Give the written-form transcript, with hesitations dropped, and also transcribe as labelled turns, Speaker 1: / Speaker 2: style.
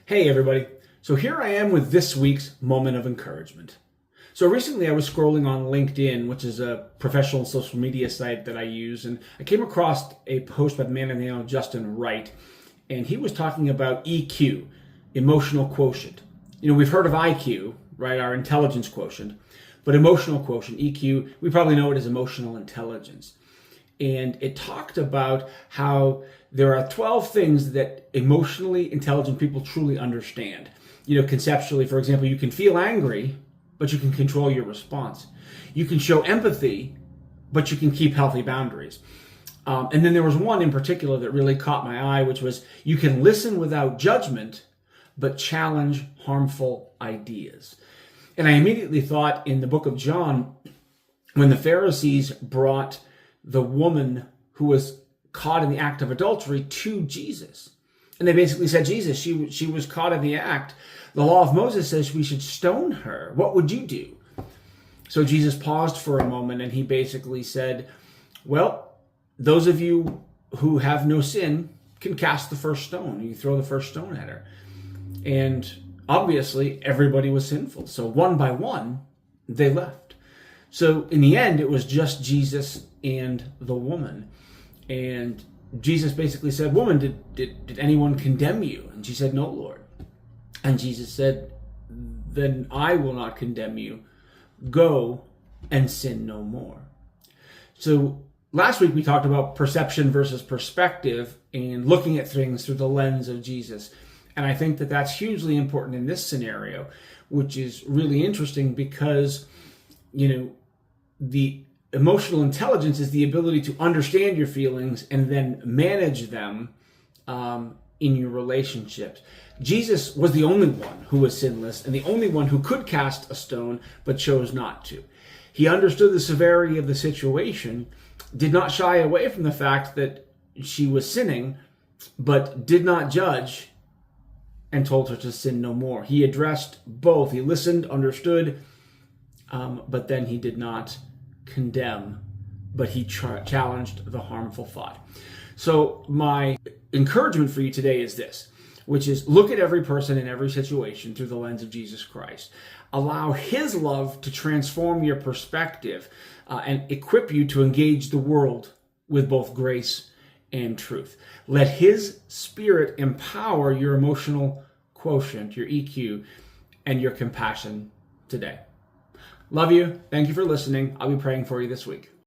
Speaker 1: Hey everybody. So here I am with this week's moment of encouragement. So recently I was scrolling on LinkedIn, which is a professional social media site that I use, and I came across a post by the man named Justin Wright, and he was talking about EQ, emotional quotient. We've heard of IQ, right, our intelligence quotient, but emotional quotient, EQ, we probably know it as emotional intelligence. And it talked about how there are 12 things that emotionally intelligent people truly understand. Conceptually, for example, you can feel angry, but you can control your response. You can show empathy, but you can keep healthy boundaries. And then there was one in particular that really caught my eye, which was you can listen without judgment, but challenge harmful ideas. And I immediately thought in the book of John, when the Pharisees brought the woman who was caught in the act of adultery to Jesus. And they basically said, Jesus, she was caught in the act. The law of Moses says we should stone her. What would you do? So Jesus paused for a moment and he basically said, well, those of you who have no sin can cast the first stone. You throw the first stone at her. And obviously everybody was sinful. So one by one, they left. So in the end, it was just Jesus and the woman. And Jesus basically said, woman, did anyone condemn you? And she said, no, Lord. And Jesus said, then I will not condemn you. Go and sin no more. So last week we talked about perception versus perspective and looking at things through the lens of Jesus. And I think that that's hugely important in this scenario, which is really interesting because, the emotional intelligence is the ability to understand your feelings and then manage them in your relationships. Jesus was the only one who was sinless and the only one who could cast a stone but chose not to. He understood the severity of the situation, did not shy away from the fact that she was sinning, but did not judge and told her to sin no more. He addressed both. He listened, understood, but then he did not condemn, but he challenged the harmful thought. So my encouragement for you today is this, which is look at every person in every situation through the lens of Jesus Christ. Allow his love to transform your perspective and equip you to engage the world with both grace and truth. Let his spirit empower your emotional quotient, your EQ, and your compassion today. Love you. Thank you for listening. I'll be praying for you this week.